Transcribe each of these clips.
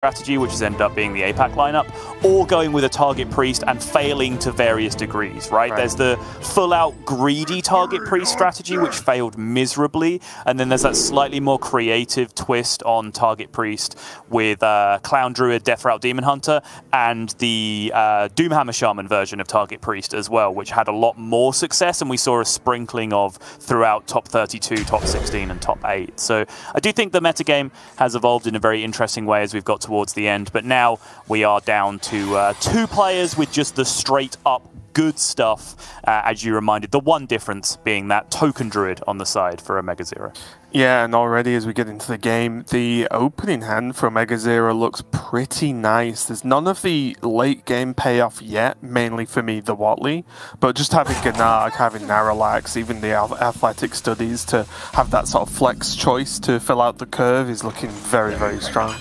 strategy, which has ended up being the APAC lineup, or going with a target priest and failing to various degrees, right? There's the full-out greedy target priest strategy, which failed miserably, and then there's that slightly more creative twist on target priest with Clown Druid, Death Route Demon Hunter, and the Doomhammer Shaman version of target priest as well, which had a lot more success, and we saw a sprinkling of throughout top 32, top 16, and top 8. So I do think the metagame has evolved in a very interesting way as we've got towards the end, but now we are down to 2 players with just the straight up good stuff, as you reminded. The one difference being that token druid on the side for OmegaZero. Yeah, and already as we get into the game, the opening hand for OmegaZero looks pretty nice. There's none of the late game payoff yet, mainly for me, the Watley, but just having Gnarg, having Naralax, even the athletic studies to have that sort of flex choice to fill out the curve is looking very, very strong.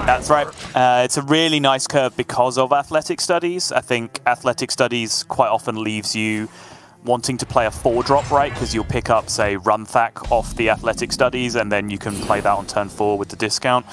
That's right. It's a really nice curve because of athletic studies. I think athletic studies quite often leaves you wanting to play a 4-drop, right? Because you'll pick up, say, Runthak off the athletic studies, and then you can play that on turn 4 with the discount,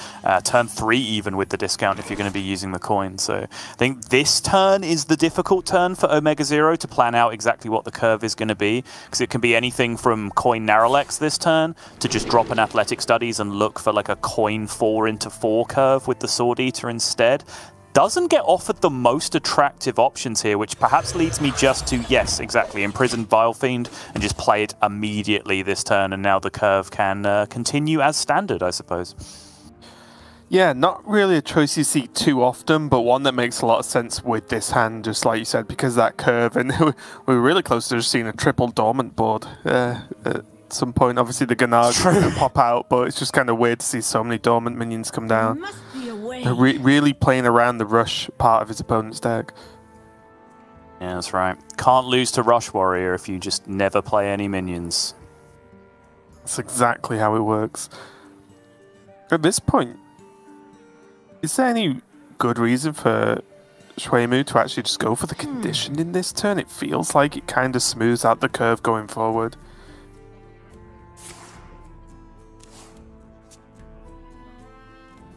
turn 3 even with the discount if you're going to be using the coin. So I think this turn is the difficult turn for OmegaZero to plan out exactly what the curve is going to be, because it can be anything from coin Naralex this turn to just drop an athletic studies and look for like a coin 4 into 4 curve with the Sword Eater instead. Doesn't get offered the most attractive options here, which perhaps leads me just to, yes, exactly, imprison Vile Fiend and just play it immediately this turn, and now the curve can continue as standard, I suppose. Yeah, not really a choice you see too often, but one that makes a lot of sense with this hand, just like you said, because that curve, and we were really close to just seeing a triple dormant board at some point. Obviously the Gnarg pop out, but it's just kind of weird to see so many dormant minions come down. Really playing around the rush part of his opponent's deck. Yeah, that's right. Can't lose to Rush Warrior if you just never play any minions. That's exactly how it works. At this point, is there any good reason for ShuiMoo to actually just go for the condition in this turn? It feels like it kind of smooths out the curve going forward.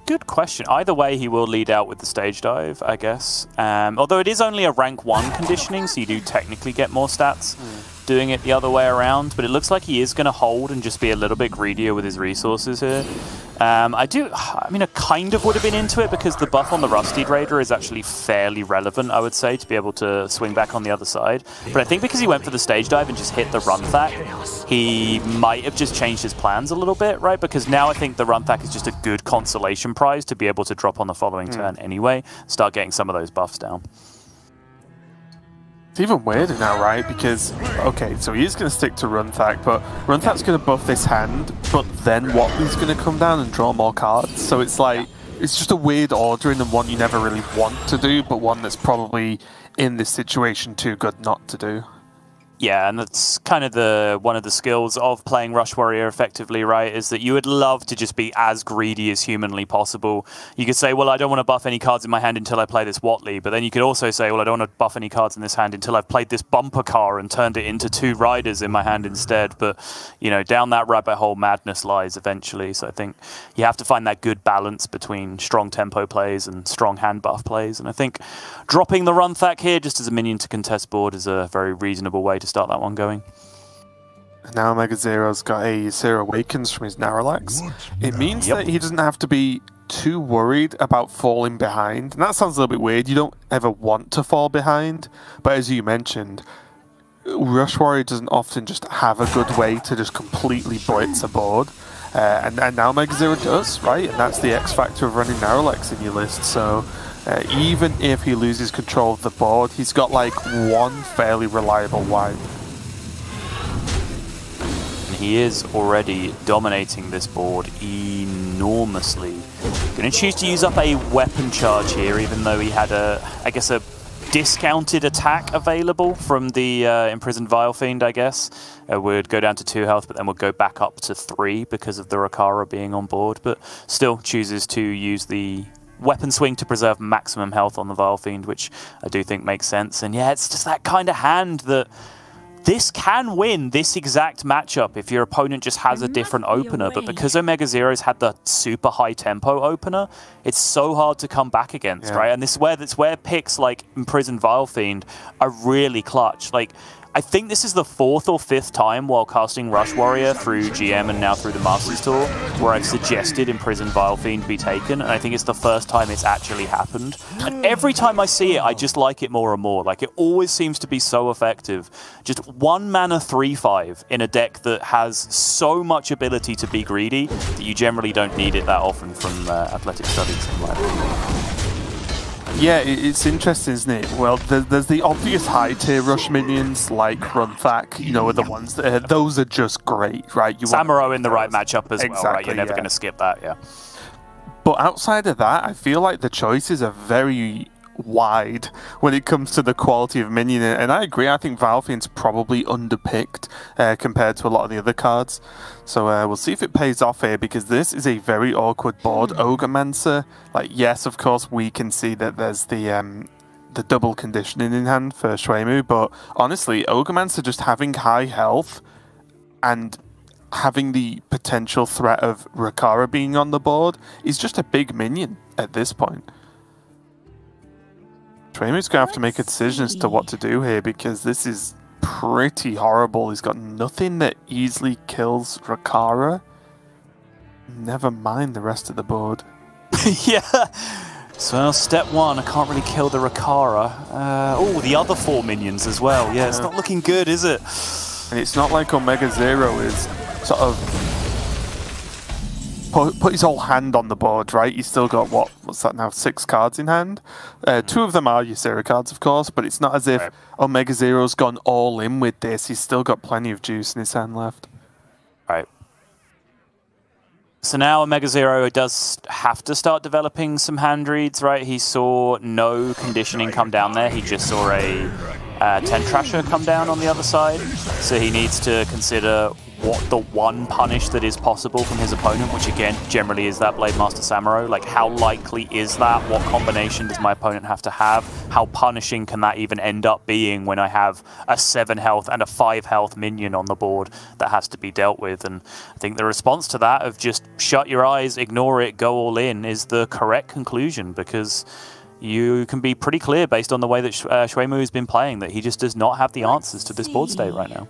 Good question. Either way, he will lead out with the stage dive, I guess. Although it is only a rank 1 conditioning, so you do technically get more stats doing it the other way around. But it looks like he is going to hold and just be a little bit greedier with his resources here. I mean, I kind of would have been into it because the buff on the Rusty Raider is actually fairly relevant, I would say, to be able to swing back on the other side. But I think because he went for the stage dive and just hit the Runthak, he might have just changed his plans a little bit, right? Because now I think the Runthak is just a good consolation prize to be able to drop on the following turn anyway, start getting some of those buffs down. It's even weirder now, right? Because, okay, so he is going to stick to Runthak, but Runthak's going to buff this hand, but then Watley's going to come down and draw more cards. So it's like, it's just a weird ordering and one you never really want to do, but one that's probably in this situation too good not to do. Yeah, and that's kind of one of the skills of playing Rush Warrior effectively, right? Is that you would love to just be as greedy as humanly possible. You could say, well, I don't want to buff any cards in my hand until I play this Watley, but then you could also say, well, I don't want to buff any cards in this hand until I've played this bumper car and turned it into 2 riders in my hand instead. But, you know, down that rabbit hole madness lies eventually. So I think you have to find that good balance between strong tempo plays and strong hand buff plays. And I think dropping the Runthak here just as a minion to contest board is a very reasonable way to start that one going. Now OmegaZero's got a Zero Awakens from his Naralax. It means that he doesn't have to be too worried about falling behind. And that sounds a little bit weird. You don't ever want to fall behind. But as you mentioned, Rush Warrior doesn't often just have a good way to just completely blitz a board. And now OmegaZero does, right? And that's the X factor of running Naralax in your list. So even if he loses control of the board, he's got like one fairly reliable wipe. And he is already dominating this board enormously. Going to choose to use up a weapon charge here, even though he had I guess a discounted attack available from the imprisoned Vile Fiend, I guess. Would go down to 2 health, but then would go back up to 3 because of the Rakara being on board, but still chooses to use the weapon swing to preserve maximum health on the Vile Fiend, which I do think makes sense. And yeah, it's just that kind of hand that this can win this exact matchup if your opponent just has a different opener, but because OmegaZero's had the super high tempo opener, it's so hard to come back against, right? And this is where picks like Imprisoned Vilefiend are really clutch. Like, I think this is the 4th or 5th time while casting Rush Warrior through GM and now through the Masters Tour where I've suggested Imprisoned Vilefiend be taken, and I think it's the first time it's actually happened. And every time I see it, I just like it more and more. Like, it always seems to be so effective. Just 1 mana 3/5 in a deck that has so much ability to be greedy that you generally don't need it that often from Athletic Studies. Yeah, it's interesting, isn't it? Well, there's the obvious high-tier rush minions like Runthak, you know, are the ones that those are just great, right? Samuro in the right matchup as well, right? You're never going to skip that, yeah. But outside of that, I feel like the choices are very wide when it comes to the quality of minion, and I agree. I think Vilefiend's probably underpicked compared to a lot of the other cards. So we'll see if it pays off here, because this is a very awkward board. Ogremancer, like, yes, of course, we can see that there's the double conditioning in hand for ShuiMoo, but honestly, Ogremancer just having high health and having the potential threat of Rakara being on the board is just a big minion at this point. ShuiMoo's going to have to make a decision as to what to do here, because this is pretty horrible. He's got nothing that easily kills Rakara. Never mind the rest of the board. Yeah. So step 1, I can't really kill the Rakara. Oh, the other 4 minions as well. Yeah, it's not looking good, is it? And it's not like OmegaZero is sort of put his whole hand on the board, right? He's still got, what's that now, 6 cards in hand? 2 of them are Ysera cards, of course, but it's not as if OmegaZero's gone all in with this. He's still got plenty of juice in his hand left. Right. So now OmegaZero does have to start developing some hand reads, right? He saw no conditioning come down there. He just saw a 10 Trasher come down on the other side. So he needs to consider what the one punish that is possible from his opponent, which again, generally is that Blade Master Samuro. Like, how likely is that? What combination does my opponent have to have? How punishing can that even end up being when I have a 7 health and a 5 health minion on the board that has to be dealt with? And I think the response to that of just shut your eyes, ignore it, go all in is the correct conclusion, because you can be pretty clear based on the way that ShuiMoo has been playing that he just does not have the answers to this board state right now.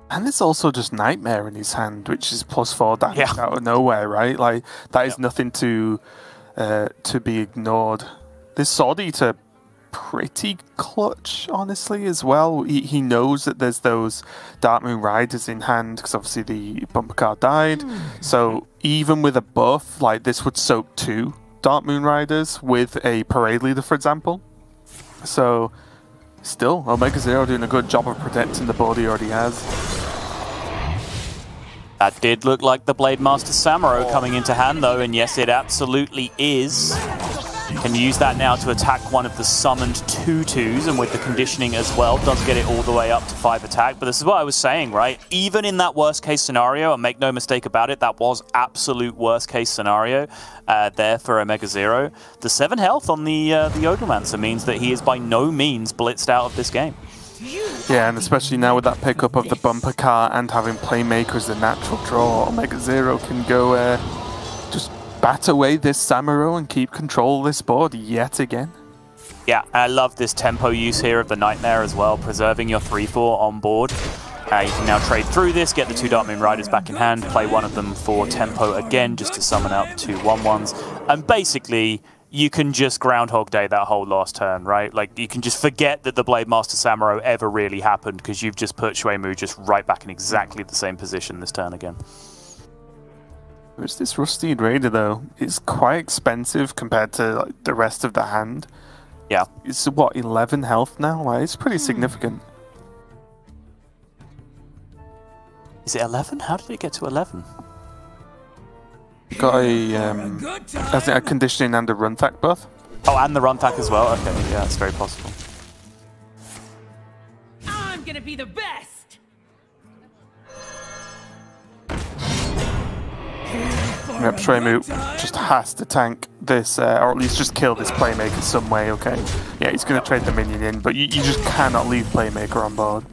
And it's also just Nightmare in his hand, which is +4 damage out of nowhere, right? Like, that is nothing to be ignored. This Sword Eater, pretty clutch, honestly, as well. He knows that there's those Darkmoon Riders in hand, because obviously the bumper card died. So even with a buff, like, this would soak 2 Darkmoon Riders with a Parade Leader, for example. So still, OmegaZero doing a good job of protecting the board he already has. That did look like the Blade Master Samuro coming into hand, though, and yes, it absolutely is. Can use that now to attack one of the summoned 2/2s, and with the conditioning as well, does get it all the way up to 5 attack. But this is what I was saying, right? Even in that worst case scenario, and make no mistake about it, that was absolute worst case scenario there for OmegaZero. The 7 health on the Ogremancer means that he is by no means blitzed out of this game. Yeah, and especially now with that pickup of the bumper car and having Playmaker as the natural draw, OmegaZero can go just bat away this Samuro and keep control of this board yet again. Yeah, I love this tempo use here of the Nightmare as well, preserving your 3/4 on board. You can now trade through this, get the 2 Darkmoon Riders back in hand, play one of them for tempo again just to summon out the 2 1/1s, and basically you can just Groundhog Day that whole last turn, right? Like, you can just forget that the Blade Master Samuro ever really happened, because you've just put ShuiMoo just right back in exactly the same position this turn again. Where's this Rusted Raider, though? It's quite expensive compared to, like, the rest of the hand. Yeah. It's, what, 11 health now? Like, it's pretty significant. Is it 11? How did it get to 11? Got a conditioning and a Runthak buff. Oh, and the Runthak as well? Okay, yeah, that's very possible. I'm gonna be the best! Yep, ShuiMoo just has to tank this, or at least just kill this Playmaker some way, okay? Yeah, he's going to trade the minion in, but you just cannot leave Playmaker on board.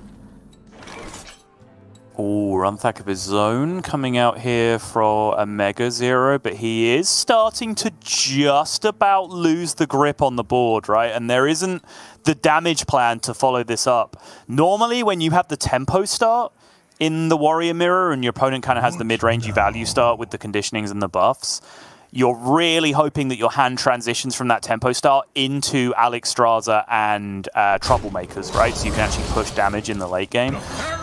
Oh, Runthak of his own coming out here for OmegaZero, but he is starting to just about lose the grip on the board, right? And there isn't the damage plan to follow this up. Normally, when you have the tempo start in the Warrior Mirror and your opponent kind of has the mid-rangey value start with the conditionings and the buffs, you're really hoping that your hand transitions from that tempo start into Alexstrasza and Troublemakers, right? So you can actually push damage in the late game.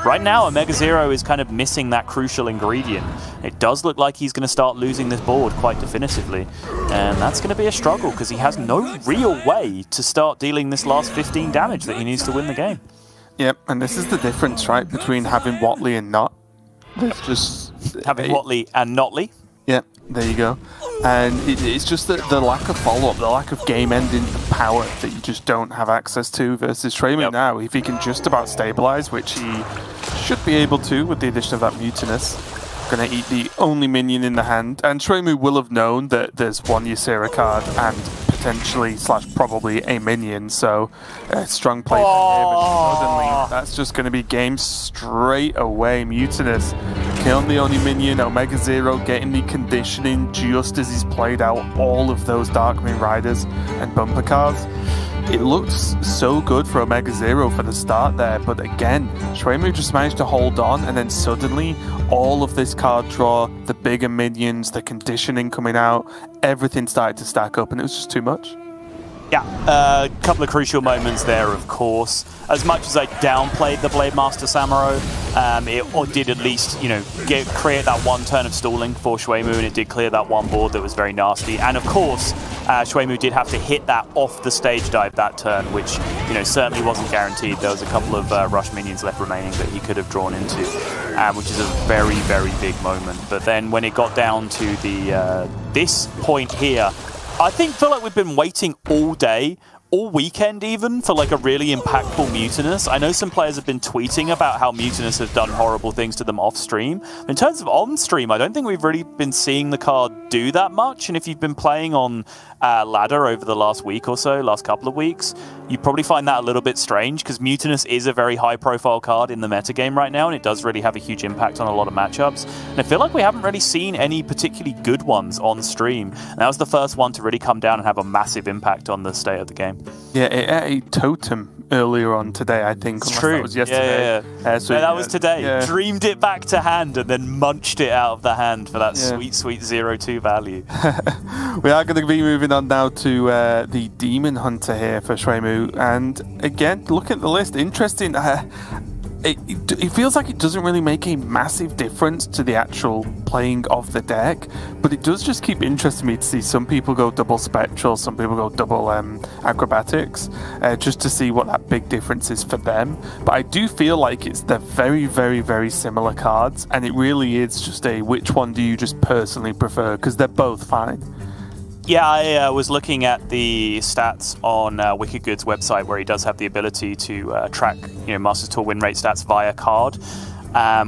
Right now, OmegaZero is kind of missing that crucial ingredient. It does look like he's going to start losing this board quite definitively. And that's going to be a struggle because he has no real way to start dealing this last 15 damage that he needs to win the game. Yep, and this is the difference, right, between having Watley and not. There's just... Having Watley and Notley. Yeah, there you go. And it's just the lack of follow-up, the lack of game-ending power that you just don't have access to versus ShuiMoo now. If he can just about stabilize, which he should be able to with the addition of that Mutinous, going to eat the only minion in the hand. And ShuiMoo will have known that there's one Ysera card and potentially / probably a minion, so strong play from him. And suddenly, that's just going to be game straight away. Mutinous killing the only minion, OmegaZero getting the conditioning just as he's played out all of those Darkmoon Riders and bumper cards. It looks so good for OmegaZero for the start there, but again, ShuiMoo just managed to hold on, and then suddenly all of this card draw, the bigger minions, the conditioning coming out, everything started to stack up, and it was just too much. Yeah, a couple of crucial moments there, of course. As much as I downplayed the Blade Master Samuro, it did at least, you know, create that one turn of stalling for ShuiMoo, and it did clear that one board that was very nasty. And of course, ShuiMoo did have to hit that off the stage dive that turn, which, you know, certainly wasn't guaranteed. There was a couple of rush minions left remaining that he could have drawn into, which is a very, very big moment. But then when it got down to the this point here, I feel like we've been waiting all day, all weekend even, for like a really impactful Mutinous. I know some players have been tweeting about how Mutinous have done horrible things to them off stream. In terms of on stream, I don't think we've really been seeing the card do that much. And if you've been playing on ladder over the last week or so, last couple of weeks, you probably find that a little bit strange because Mutinous is a very high profile card in the metagame right now, and it does really have a huge impact on a lot of matchups. And I feel like we haven't really seen any particularly good ones on stream. And that was the first one to really come down and have a massive impact on the state of the game. Yeah, it ate a totem earlier on today, I think. It's true. That was yesterday. Yeah. So no, that was today. Yeah. Dreamed it back to hand and then munched it out of the hand for that sweet, sweet 0-2 value. We are going to be moving on now to the Demon Hunter here for ShuiMoo. And again, look at the list. Interesting. It feels like it doesn't really make a massive difference to the actual playing of the deck, but it does just keep interesting me to see some people go double Spectral, some people go double Acrobatics, just to see what that big difference is for them. But I do feel like they're very, very, very similar cards, and it really is just a which one do you just personally prefer, because they're both fine. Yeah, I was looking at the stats on Wicked Good's website, where he does have the ability to track, you know, Masters Tour win rate stats via card,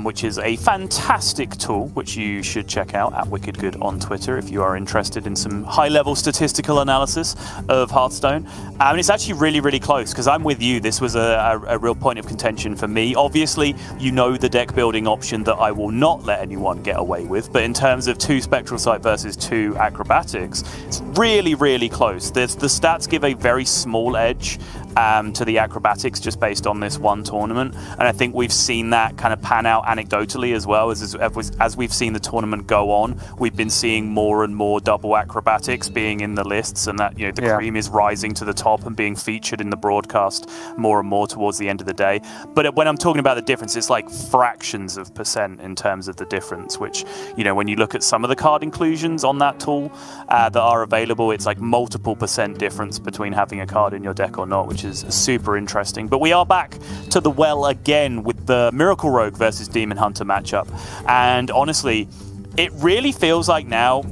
which is a fantastic tool, which you should check out at Wicked Good on Twitter if you are interested in some high-level statistical analysis of Hearthstone. And it's actually really, really close, because I'm with you. This was a real point of contention for me. Obviously, you know the deck building option that I will not let anyone get away with, but in terms of 2 Spectral Sight versus 2 Acrobatics, it's really, really close. The stats give a very small edge to the Acrobatics just based on this one tournament, and I think we've seen that kind of pan out anecdotally as well. As we've seen the tournament go on, we've been seeing more and more double Acrobatics being in the lists, and that, you know, the cream is rising to the top and being featured in the broadcast more and more towards the end of the day. But when I'm talking about the difference, it's like fractions of % in terms of the difference, which, you know, when you look at some of the card inclusions on that tool that are available, it's like multiple % difference between having a card in your deck or not, which is super interesting. But we are back to the well again with the Miracle Rogue versus Demon Hunter matchup. And honestly, it really feels like now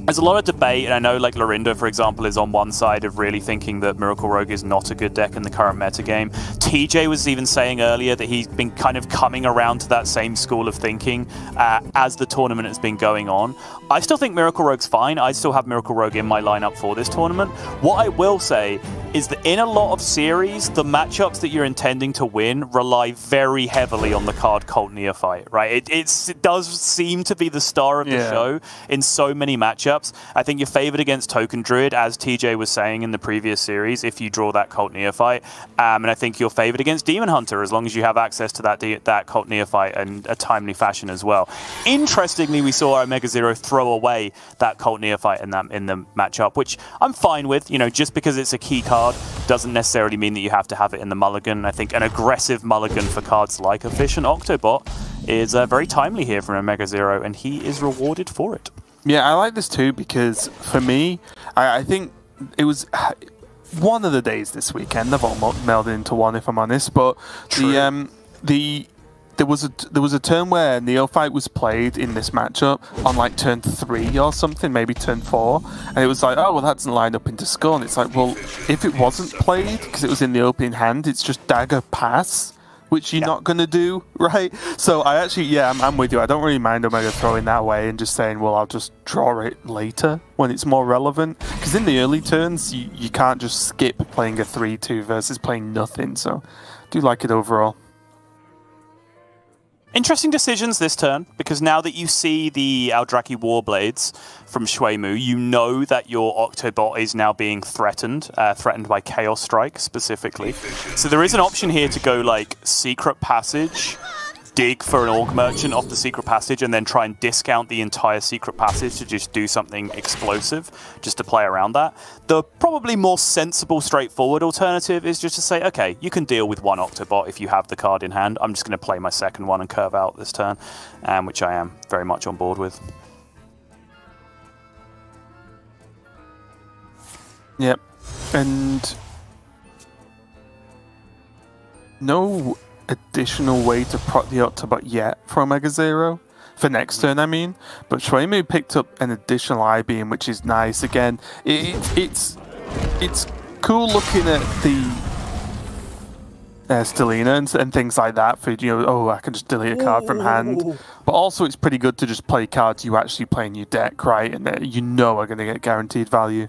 there's a lot of debate, and I know like Lorinda, for example, is on one side of really thinking that Miracle Rogue is not a good deck in the current metagame. TJ was even saying earlier that he's been kind of coming around to that same school of thinking as the tournament has been going on. I still think Miracle Rogue's fine. I still have Miracle Rogue in my lineup for this tournament. What I will say is that in a lot of series, the matchups that you're intending to win rely very heavily on the card Cult Neophyte, right? It does seem to be the star of the show in so many matchups. I think you're favored against Token Druid, as TJ was saying in the previous series, if you draw that Cult Neophyte. And I think you're favored against Demon Hunter, as long as you have access to that Cult Neophyte in a timely fashion as well. Interestingly, we saw OmegaZero throw away that Cult Neophyte in the matchup, which I'm fine with. You know, just because it's a key card doesn't necessarily mean that you have to have it in the mulligan. I think an aggressive mulligan for cards like Efficient Octobot is very timely here from OmegaZero, and he is rewarded for it. Yeah, I like this too, because for me, I think it was one of the days this weekend. They've all melded into one, if I'm honest. But there was a turn where Neophyte was played in this matchup on like turn 3 or something, maybe turn 4, and it was like, oh well, that doesn't line up into Skull. And it's like, well, if it wasn't played because it was in the opening hand, it's just dagger pass, which you're not going to do, right? So I actually, I'm with you. I don't really mind Omega throwing that away and just saying, well, I'll just draw it later when it's more relevant. Because in the early turns, you can't just skip playing a 3-2 versus playing nothing. So I do like it overall. Interesting decisions this turn, because now that you see the Eldraki Warblades from ShuiMoo, you know that your Octobot is now being threatened by Chaos Strike specifically. So there is an option here to go like Secret Passage, dig for an Orc Merchant off the Secret Passage, and then try and discount the entire Secret Passage to just do something explosive, just to play around that. The probably more sensible, straightforward alternative is just to say, okay, you can deal with one Octobot if you have the card in hand. I'm just going to play my second one and curve out this turn, which I am very much on board with. Yep, and no additional way to proc the Octobot yet for OmegaZero. For next turn, I mean. But ShuiMoo picked up an additional I-Beam, which is nice. Again, it's cool looking at the Stellina and things like that for, you know, oh, I can just delete a card from hand. But also it's pretty good to just play cards you actually play in your deck, right? And that you know are going to get guaranteed value.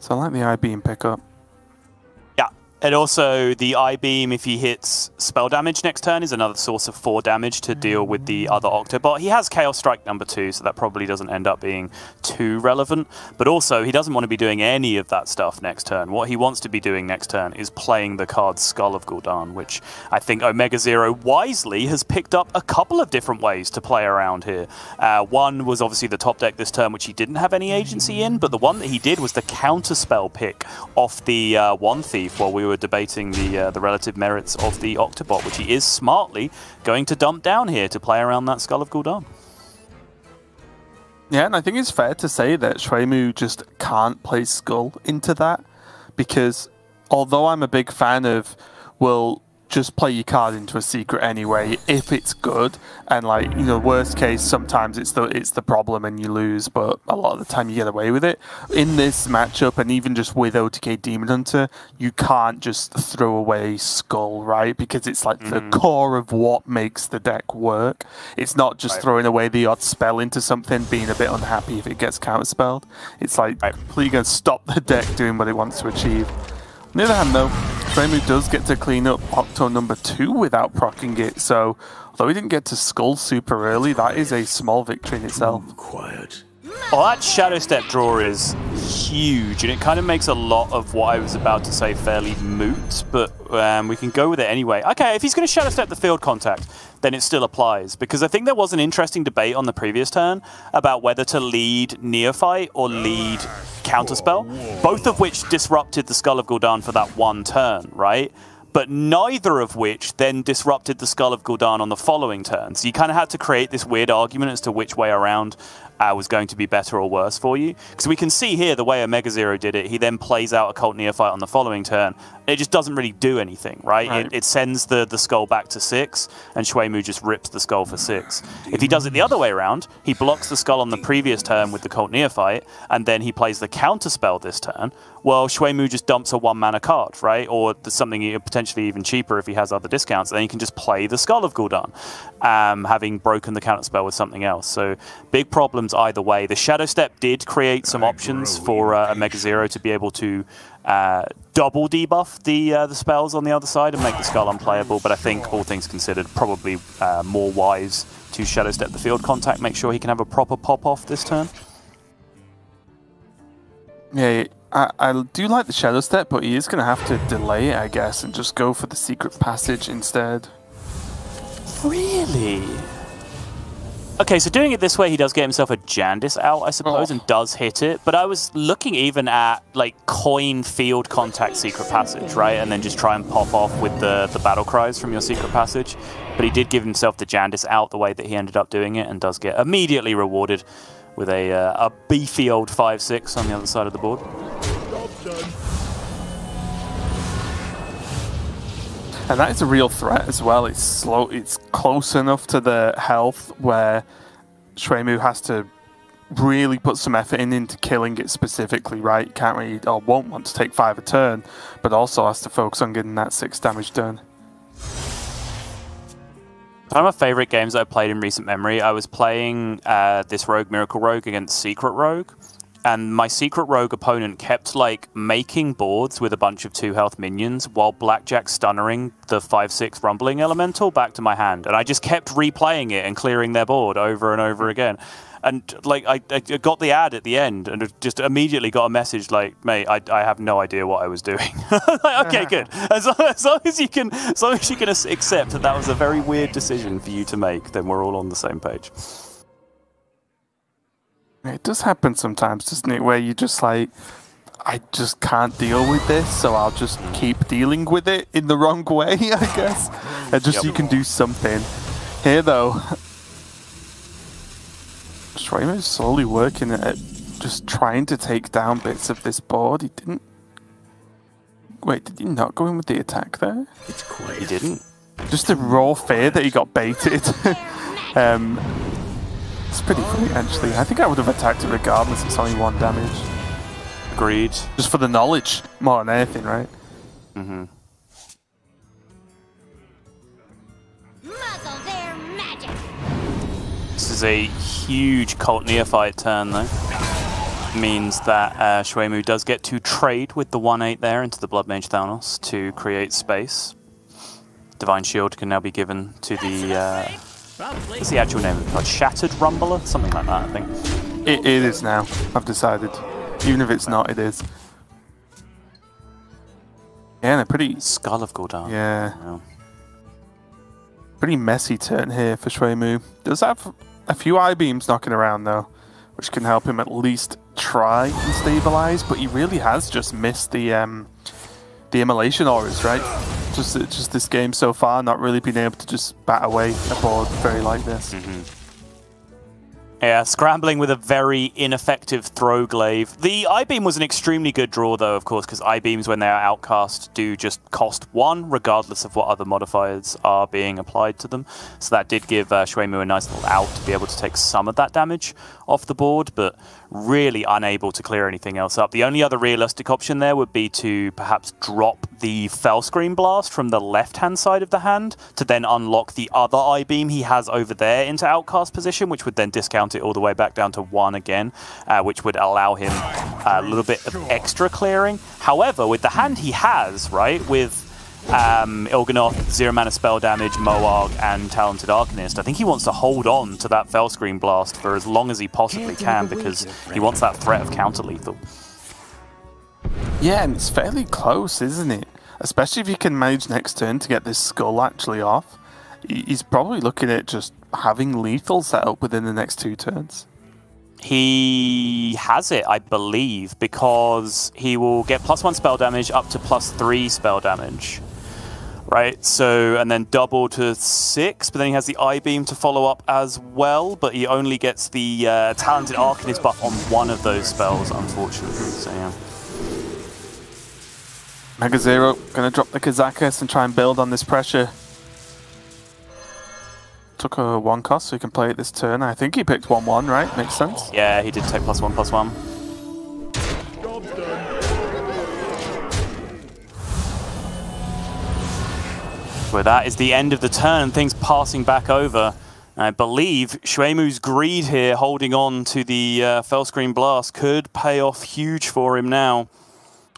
So I like the I-Beam pickup. And also, the I-Beam, if he hits spell damage next turn, is another source of 4 damage to deal with the other Octobot. He has Chaos Strike #2, so that probably doesn't end up being too relevant. But also, he doesn't want to be doing any of that stuff next turn. What he wants to be doing next turn is playing the card Skull of Gul'dan, which I think OmegaZero wisely has picked up a couple of different ways to play around here. One was obviously the top deck this turn, which he didn't have any agency in, but the one that he did was the counterspell pick off the One Thief while we were debating the relative merits of the Octobot, which he is smartly going to dump down here to play around that Skull of Gul'dan. Yeah, and I think it's fair to say that ShuiMoo just can't play Skull into that, because although I'm a big fan of, well, just play your card into a secret anyway if it's good, and like, you know, worst case sometimes it's the problem and you lose, but a lot of the time you get away with it. In this matchup, and even just with OTK Demon Hunter, you can't just throw away Skull, right? Because it's like the core of what makes the deck work. It's not just throwing away the odd spell into something, being a bit unhappy if it gets counterspelled. It's like completely going to stop the deck doing what it wants to achieve. On the other hand, though, ShuiMoo does get to clean up Octo #2 without proccing it, so although he didn't get to Skull super early, that is a small victory in itself. Quiet. Well, that Shadow Step draw is huge, and it kind of makes a lot of what I was about to say fairly moot, but we can go with it anyway. Okay, if he's going to Shadow Step the field contact, then it still applies, because I think there was an interesting debate on the previous turn about whether to lead Neophyte or lead Counterspell, both of which disrupted the Skull of Gul'dan for that one turn, right? But neither of which then disrupted the Skull of Gul'dan on the following turn. So you kind of had to create this weird argument as to which way around was going to be better or worse for you. Because we can see here the way OmegaZero did it. He then plays out a Cult Neophyte on the following turn. It just doesn't really do anything, right? It sends the skull back to 6, and ShuiMoo just rips the skull for 6. If he does it the other way around, he blocks the skull on the previous turn with the Cult Neophyte, and then he plays the counterspell this turn. Well, ShuiMoo just dumps a 1-mana card, right? Or something potentially even cheaper if he has other discounts. Then he can just play the Skull of Gul'dan, having broken the counterspell with something else. So big problem outcomes either way. The Shadow Step did create some options for OmegaZero to be able to double debuff the spells on the other side and make the Skull unplayable, but I think, all things considered, probably more wise to Shadow Step the field contact, make sure he can have a proper pop-off this turn. Yeah, I do like the Shadow Step, but he is going to have to delay it, I guess, and just go for the Secret Passage instead. Really? Okay, so doing it this way, he does get himself a Jandice out, I suppose, and does hit it. But I was looking even at, like, coin field contact Secret Passage, right? And then just try and pop off with the battle cries from your Secret Passage. But he did give himself the Jandice out the way that he ended up doing it, and does get immediately rewarded with a beefy old 5/6 on the other side of the board. And that is a real threat as well. It's slow. It's close enough to the health where ShuiMoo has to really put some effort into killing it specifically, right? Can't really, or won't want to take 5 a turn, but also has to focus on getting that 6 damage done. One of my favourite games that I played in recent memory, I was playing this rogue, Miracle Rogue, against Secret Rogue. And my Secret Rogue opponent kept, like, making boards with a bunch of 2 health minions while Blackjack stunnering the 5/6 Rumbling Elemental back to my hand. And I just kept replaying it and clearing their board over and over again. And, like, I got the ad at the end and just immediately got a message like, mate, I have no idea what I was doing. Like, okay, good. As long as you can accept that that was a very weird decision for you to make, then we're all on the same page. It does happen sometimes, doesn't it, where you just like, I just can't deal with this, so I'll just keep dealing with it in the wrong way, I guess. And just you can do something. Here, though, ShuiMoo's slowly working at just trying to take down bits of this board. He didn't... Wait, did he not go in with the attack there? It's quiet. He didn't. Just a raw fear that he got baited. It's pretty funny, actually. I think I would have attacked it regardless. It's only 1 damage. Agreed. Just for the knowledge, more than anything, right? Mm-hmm. Muzzle their magic. This is a huge Cult Neophyte turn, though. Means that ShuiMoo does get to trade with the 1/8 there into the Blood Mage Thanos to create space. Divine Shield can now be given to the... what's the actual name of it? Like Shattered Rumbler? Something like that, I think. It is now, I've decided. Even if it's not, it is. Yeah, and a pretty... Skull of Gul'dan. Yeah. Pretty messy turn here for ShuiMoo. Does have a few I-beams knocking around, though, which can help him at least try and stabilize, but he really has just missed the Immolation Auras, right? Just this game so far, not really being able to just bat away a board very like this. Mm-hmm. Yeah, scrambling with a very ineffective throw glaive. The I-Beam was an extremely good draw, though, of course, because I-Beams, when they are outcast, do just cost 1, regardless of what other modifiers are being applied to them. So that did give ShuiMoo a nice little out to be able to take some of that damage off the board, but really unable to clear anything else up. The only other realistic option there would be to perhaps drop the Fellscream Blast from the left-hand side of the hand to then unlock the other I-Beam he has over there into outcast position, which would then discount it all the way back down to 1 again, which would allow him a little bit of extra clearing. However, with the hand he has, right, with Il'gynoth, 0 mana spell damage, Moarg, and Talented Arcanist, I think he wants to hold on to that Fellscream Blast for as long as he possibly can, because he wants that threat of counter-lethal. Yeah, and it's fairly close, isn't it? Especially if you can manage next turn to get this skull actually off. He's probably looking at just having lethal set up within the next 2 turns. He has it, I believe, because he will get +1 spell damage up to +3 spell damage. Right, so, and then double to 6, but then he has the I-Beam to follow up as well, but he only gets the Talented Arcanist buff on 1 of those spells, unfortunately, so yeah. OmegaZero gonna drop the Kazakus and try and build on this pressure. Took a 1 cost so he can play it this turn. I think he picked 1/1, right? Makes sense? Yeah, he did take +1/+1. Well, that is the end of the turn. Things passing back over I believe ShuiMoo's greed here, holding on to the fell screen blast, could pay off huge for him now.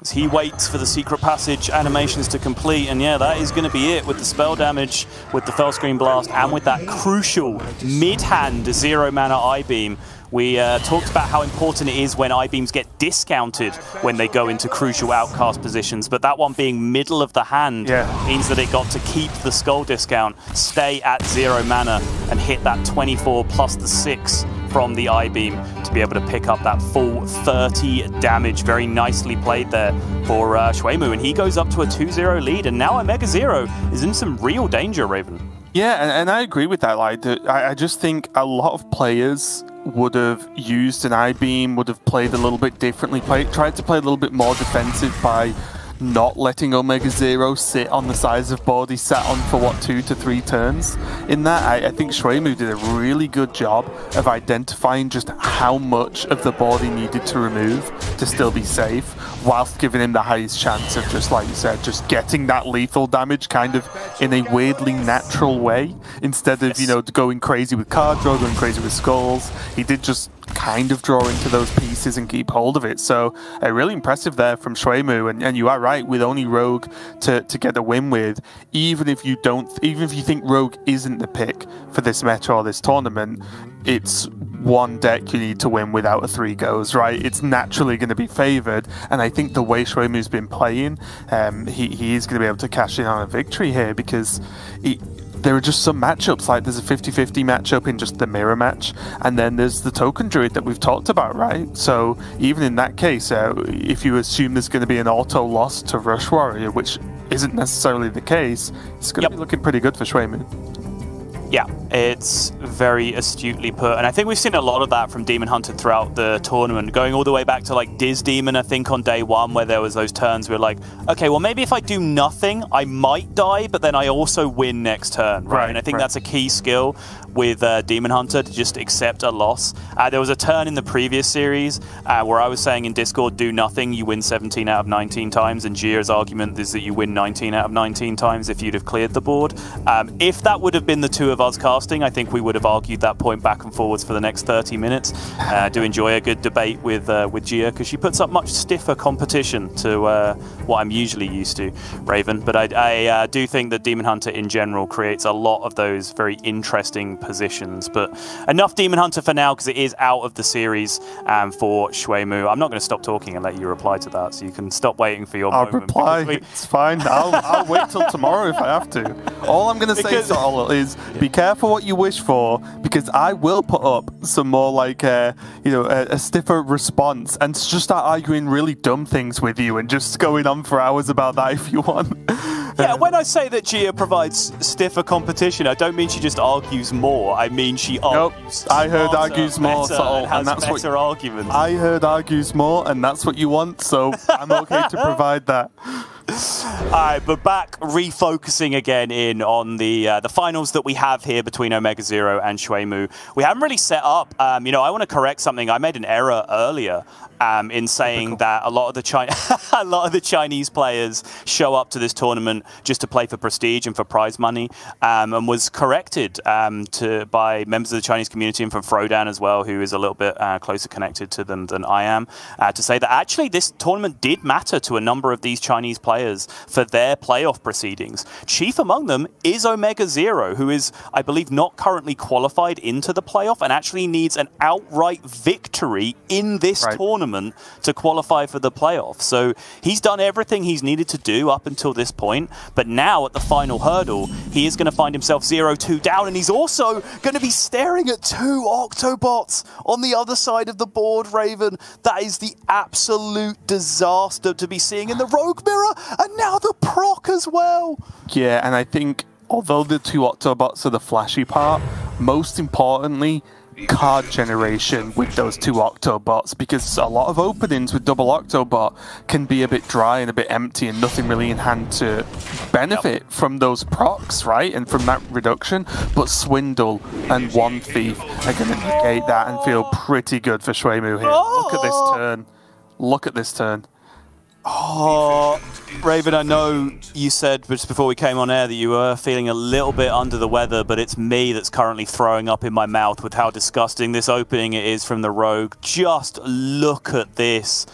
As he waits for the secret passage animations to complete, and yeah, that is going to be it with the spell damage, with the fell screen blast, and with that crucial mid-hand 0-mana I-beam. We talked about how important it is when I-beams get discounted when they go into crucial outcast positions, but that one being middle of the hand means that it got to keep the skull discount, stay at 0 mana, and hit that 24 plus the 6 from the I-beam to be able to pick up that full 30 damage. Very nicely played there for ShuiMoo, and he goes up to a 2-0 lead, and now OmegaZero is in some real danger, Raven. Yeah, and I agree with that. Like, I just think a lot of players would have used an I-beam, would have played a little bit differently, tried to play a little bit more defensive by not letting OmegaZero sit on the size of board he sat on for, what, 2 to 3 turns. In that, I think ShuiMoo did a really good job of identifying just how much of the board he needed to remove to still be safe, whilst giving him the highest chance of, just like you said, just getting that lethal damage kind of in a weirdly natural way, instead of, you know, going crazy with card draw, going crazy with skulls. He did just kind of draw into those pieces and keep hold of it. So really impressive there from ShuiMoo, and you are right, with only Rogue to get a win with, even if you think Rogue isn't the pick for this meta or this tournament, it's one deck you need to win without a 3 goes, right? It's naturally going to be favoured, and I think the way ShuiMoo's been playing, he is going to be able to cash in on a victory here, because there are just some matchups, like there's a 50-50 matchup in just the mirror match, and then there's the token druid that we've talked about, right? So even in that case, if you assume there's going to be an auto loss to Rush Warrior, which isn't necessarily the case, it's going to be looking pretty good for ShuiMoo. Yeah, it's very astutely put, and I think we've seen a lot of that from Demon Hunter throughout the tournament, going all the way back to like Diz Demon, I think, on day 1, where there was those turns where like, okay, well maybe if I do nothing, I might die, but then I also win next turn, right? And I think that's a key skill with Demon Hunter, to just accept a loss. There was a turn in the previous series where I was saying in Discord, do nothing, you win 17 out of 19 times, and Gia's argument is that you win 19 out of 19 times if you'd have cleared the board. If that would have been the two of us casting, I think we would have argued that point back and forwards for the next 30 minutes. I do enjoy a good debate with Gia, because she puts up much stiffer competition to what I'm usually used to, Raven. But I do think that Demon Hunter in general creates a lot of those very interesting positions. But enough Demon Hunter for now, because it is out of the series for ShuiMoo. I'm not going to stop talking and let you reply to that, so you can stop waiting for your moment. I'll reply. It's fine. I'll wait till tomorrow if I have to. All I'm going to say, Sol, is be careful what you wish for, because I will put up some more like a stiffer response and just start arguing really dumb things with you and just going on for hours about that if you want. Yeah, when I say that Gia provides stiffer competition, I don't mean she just argues more. I mean she argues. Nope, I heard argues more, and that's better arguments. I heard argues more, and that's what you want, so I'm okay to provide that. Alright, but back refocusing again in on the finals that we have here between OmegaZero and ShuiMoo. We haven't really set up, I want to correct something. I made an error earlier in saying that a lot of the Chinese players show up to this tournament just to play for prestige and for prize money, and was corrected by members of the Chinese community and from Frodan as well, who is a little bit closer connected to them than I am, to say that actually this tournament did matter to a number of these Chinese players for their playoff proceedings. Chief among them is OmegaZero, who is, I believe, not currently qualified into the playoff and actually needs an outright victory in this tournament to qualify for the playoff. So he's done everything he's needed to do up until this point, but now at the final hurdle, he is going to find himself 0-2 down, and he's also going to be staring at 2 Octobots on the other side of the board, Raven. That is the absolute disaster to be seeing in the Rogue Mirror, and now the proc as well. Yeah, and I think although the 2 Octobots are the flashy part, most importantly, card generation with those 2 Octobots, because a lot of openings with double Octobot can be a bit dry and a bit empty and nothing really in hand to benefit from those procs, right? And from that reduction. But Swindle and One Thief are going to negate that and feel pretty good for ShuiMoo here. Look at this turn. Look at this turn. Oh, Raven, I know you said just before we came on air that you were feeling a little bit under the weather, but it's me that's currently throwing up in my mouth with how disgusting this opening it is from the Rogue. Just look at this.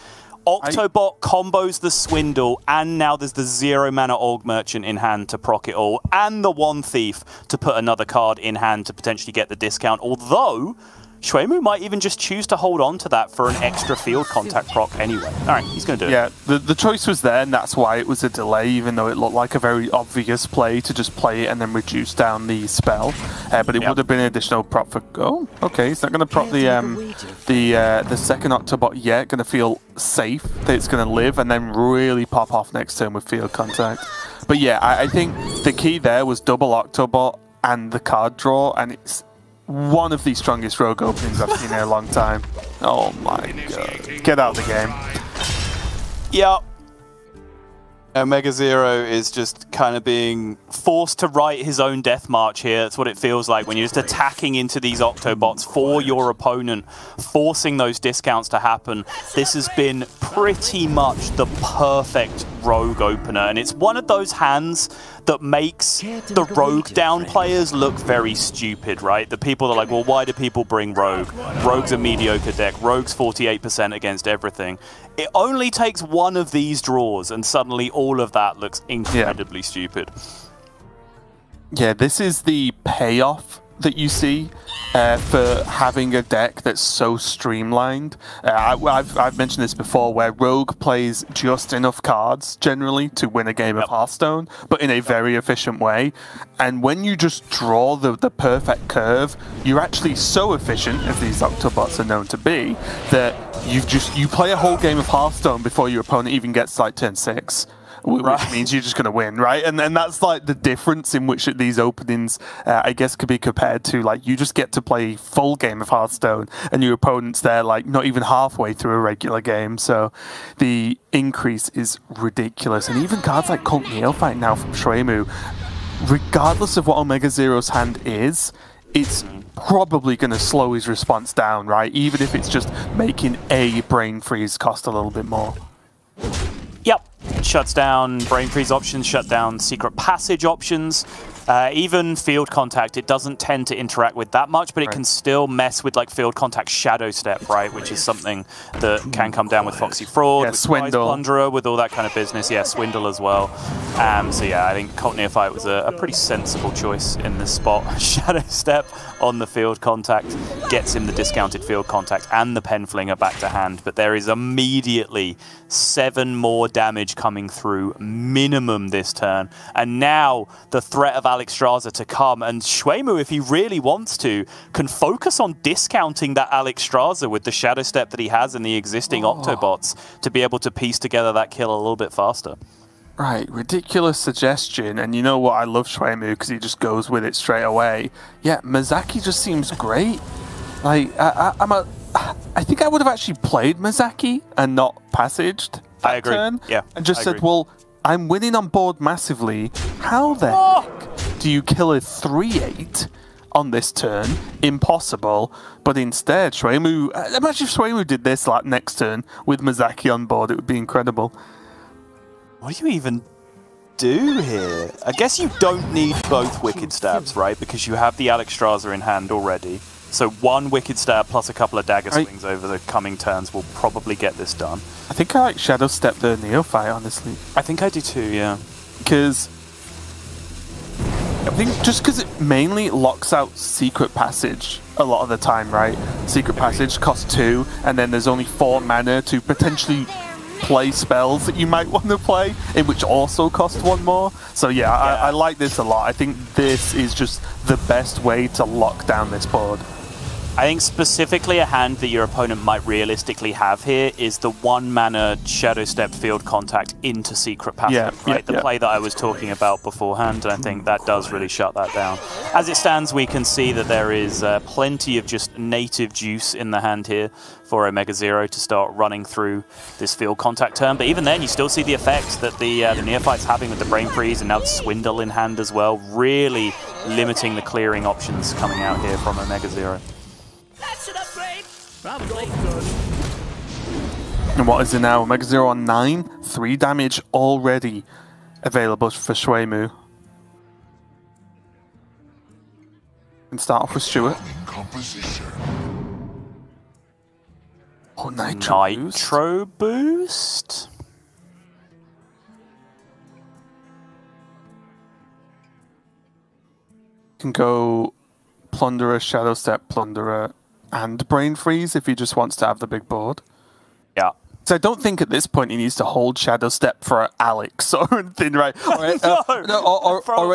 Octobot combos the Swindle, and now there's the 0-mana Org Merchant in hand to proc it all, and the One Thief to put another card in hand to potentially get the discount, although ShuiMoo might even just choose to hold on to that for an extra field contact proc anyway. All right, he's going to do it. Yeah, the choice was there, and that's why it was a delay, even though it looked like a very obvious play to just play it and then reduce down the spell. But it would have been an additional prop for... Oh, okay, he's not going to prop the second Octobot yet. Going to feel safe that it's going to live and then really pop off next turn with field contact. But yeah, I think the key there was double Octobot and the card draw, and it's one of the strongest Rogue openings I've seen in a long time. Oh my god. Get out of the game. Yeah. OmegaZero is just kind of being forced to write his own death march here. That's what it feels like when you're just attacking into these Octobots for your opponent, forcing those discounts to happen. This has been pretty much the perfect Rogue opener, and it's one of those hands that makes the Rogue down players look very stupid, right? The people are like, well, why do people bring Rogue? Rogue's a mediocre deck. Rogue's 48% against everything. It only takes one of these draws, and suddenly all of that looks incredibly stupid. Yeah, this is the payoff that you see for having a deck that's so streamlined. I've mentioned this before, where Rogue plays just enough cards generally to win a game of Hearthstone, but in a very efficient way. And when you just draw the perfect curve, you're actually so efficient, as these Octobots are known to be, that you play a whole game of Hearthstone before your opponent even gets to like turn 6. Which means you're just going to win, right? And that's like the difference in which these openings, I guess, could be compared to, like, you just get to play full game of Hearthstone and your opponent's there, like, not even halfway through a regular game. So the increase is ridiculous. And even cards like Cult Neophyte now from ShuiMoo, regardless of what OmegaZero's hand is, it's probably going to slow his response down, right? Even if it's just making a Brain Freeze cost a little bit more. Yep. Shuts down Brain Freeze options, shut down Secret Passage options. Even Field Contact, it doesn't tend to interact with that much, but it can still mess with like Field Contact Shadow Step, right? Which is something that can come down with Foxy Fraud, with Swindle, Plunderer, with all that kind of business. Yeah, Swindle as well. So yeah, I think Cult Neophyte was a pretty sensible choice in this spot. Shadow Step on the Field Contact gets him the discounted Field Contact and the Pen Flinger back to hand, but there is immediately 7 more damage coming through minimum this turn, and now the threat of Alexstrasza to come, and ShuiMoo, if he really wants to, can focus on discounting that Alexstrasza with the Shadow Step that he has in the existing Octobots to be able to piece together that kill a little bit faster. Right, ridiculous suggestion, and you know what, I love ShuiMoo because he just goes with it straight away. Yeah, Mizaki just seems great. Like, I think I would have actually played Mizaki and not passaged that I agree. turn. Yeah, and just said, well, I'm winning on board massively. How the heck do you kill a 3/8 on this turn? Impossible. But instead, ShuiMoo... Imagine if ShuiMoo did this like next turn with Mizaki on board. It would be incredible. What do you even do here? I guess you don't need both Wicked Stabs, right? Because you have the Alexstrasza in hand already. So one Wicked Stab plus a couple of Dagger Swings over the coming turns will probably get this done. I think I like Shadow Step the Neophyte, honestly. I think I do too, yeah. Because I think just because it mainly locks out Secret Passage a lot of the time, right? Secret Passage costs 2, and then there's only 4 mana to potentially play spells that you might want to play, in which also cost 1 more. So yeah, I like this a lot. I think this is just the best way to lock down this board. I think specifically a hand that your opponent might realistically have here is the 1 mana Shadow Step Field Contact into Secret Passage, right? The play that I was talking about beforehand, and I think that does really shut that down. As it stands, we can see that there is plenty of just native juice in the hand here for OmegaZero to start running through this Field Contact turn, but even then you still see the effect that the Neophyte's having with the Brain Freeze and now the Swindle in hand as well, really limiting the clearing options coming out here from OmegaZero. That should upgrade. Probably. And what is it now? OmegaZero on 9, 3 damage already available for ShuiMoo. And start off with Stuart. Oh, Nitro boost? Can go Plunderer, Shadow Step, Plunderer, and Brain Freeze if he just wants to have the big board. Yeah. So I don't think at this point he needs to hold Shadow Step for Alex or anything, right? Or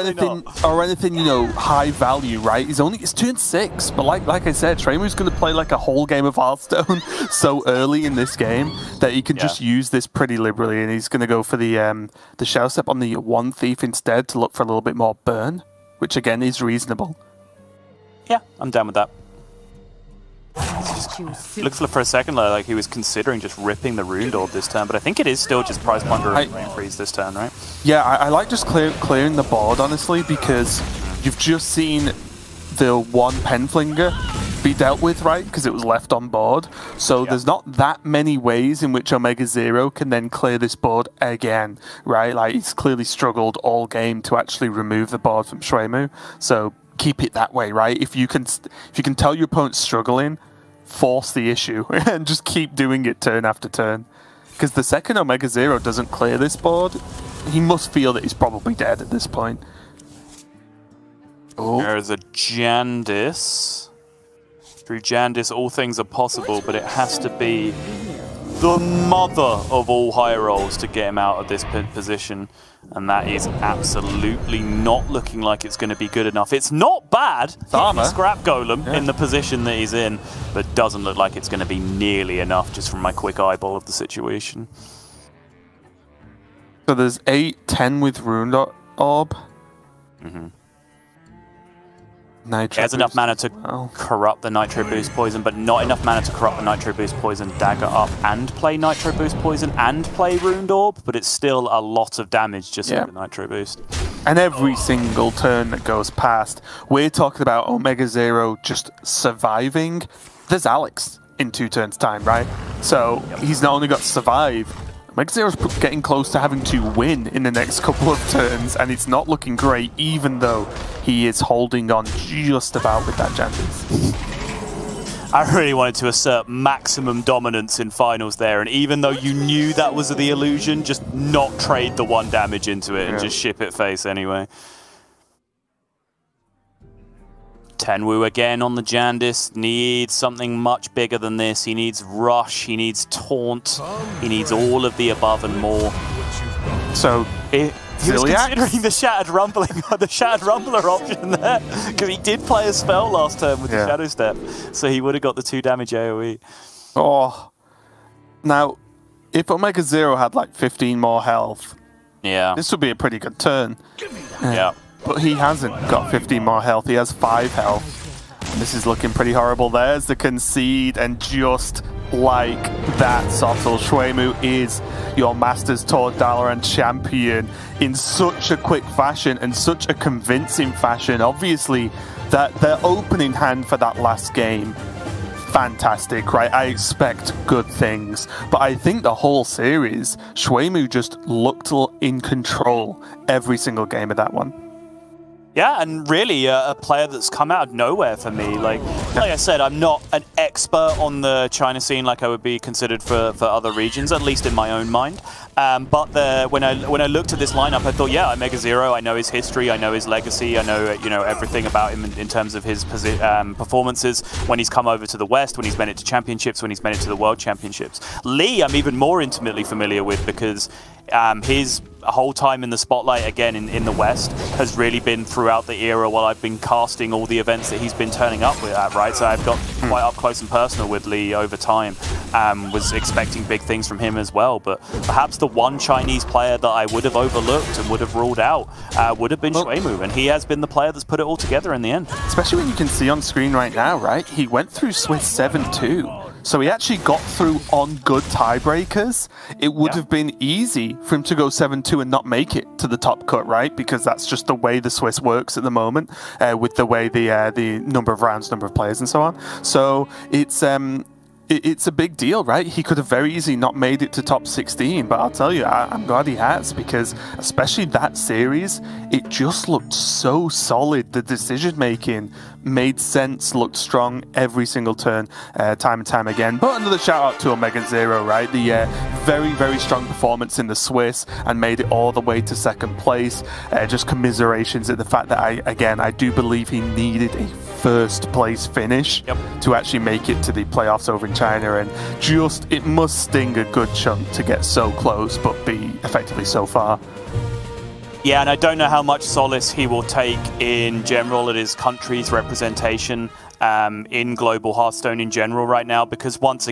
anything, you know, high value, right? It's 2 and 6, but like I said, ShuiMoo's going to play like a whole game of Hearthstone so early in this game that he can just use this pretty liberally, and he's going to go for the Shadow Step on the 1 Thief instead to look for a little bit more burn, which again is reasonable. Yeah, I'm down with that. Looked for a second like he was considering just ripping the Rune Orb this turn, but I think it is still just Prize Plunderer and Brain Freeze this turn, right? Yeah, I like just clearing the board, honestly, because you've just seen the 1 Penflinger be dealt with, right? Because it was left on board. So there's not that many ways in which OmegaZero can then clear this board again, right? Like, he's clearly struggled all game to actually remove the board from ShuiMoo. So keep it that way, right? If you can tell your opponent's struggling, force the issue and just keep doing it turn after turn. Because the second OmegaZero doesn't clear this board, he must feel that he's probably dead at this point. Oh. There's a Jandis. Through Jandis, all things are possible, but it has to be the mother of all high rolls to get him out of this position. And that is absolutely not looking like it's going to be good enough. It's not bad, armor. Scrap Golem in the position that he's in, but doesn't look like it's going to be nearly enough just from my quick eyeball of the situation. So there's 8, 10 with Rune Orb. Nitro has enough mana to corrupt the Nitro Boost Poison, but not enough mana to corrupt the Nitro Boost Poison, dagger up and play Nitro Boost Poison and play Rune Orb, but it's still a lot of damage just with the Nitro Boost. And every single turn that goes past, we're talking about OmegaZero just surviving. There's Alex in 2 turns' time, right? So he's not only got to survive, OmegaZero's getting close to having to win in the next couple of turns, and it's not looking great, even though he is holding on just about with that Jandis. I really wanted to assert maximum dominance in finals there, and even though you knew that was the illusion, just not trade the 1 damage into it and just ship it face anyway. Tenwu again on the Jandis, needs something much bigger than this. He needs Rush, he needs Taunt, he needs all of the above and more. So he was considering the Shattered Rumbler option there, because he did play a spell last turn with the Shadow Step, so he would have got the 2 damage AoE. Oh, now if OmegaZero had like 15 more health, this would be a pretty good turn. But he hasn't got 15 more health, he has 5 health. And this is looking pretty horrible. There's the concede, and just like that, Sottle, ShuiMoo is your Masters Tour Dalaran champion in such a quick fashion and such a convincing fashion. Obviously, that their opening hand for that last game, fantastic, right? I expect good things, but I think the whole series, ShuiMoo just looked in control every single game of that one. Yeah, and really a player that's come out of nowhere for me. Like I said, I'm not an expert on the China scene like I would be considered for other regions, at least in my own mind. But when I looked at this lineup, I thought, yeah, OmegaZero, I know his history, I know his legacy, I know everything about him in terms of his performances when he's come over to the West, when he's made it to championships, when he's made it to the World Championships. Lee, I'm even more intimately familiar with because his whole time in the spotlight again in the West has really been throughout the era while I've been casting all the events that he's been turning up with at, right? So I've got quite up close and personal with Lee over time. Was expecting big things from him as well, but perhaps the one Chinese player that I would have overlooked and would have ruled out would have been ShuiMoo, and he has been the player that's put it all together in the end. Especially when you can see on screen right now, right? He went through Swiss 7-2. So he actually got through on good tiebreakers. It would have been easy for him to go 7-2 and not make it to the top cut, right? Because that's just the way the Swiss works at the moment, with the way the number of rounds, number of players, and so on. So it's it's a big deal, right? He could have very easily not made it to top 16, but I'll tell you, I'm glad he has, because especially that series, it just looked so solid. The decision making made sense, looked strong every single turn, time and time again. But another shout out to OmegaZero, right? The very, very strong performance in the Swiss and made it all the way to second place. Just commiserations at the fact that I do believe he needed a first place finish to actually make it to the playoffs over in China, and just it must sting a good chunk to get so close but be effectively so far. Yeah, and I don't know how much solace he will take in general at his country's representation in global Hearthstone in general right now, because once again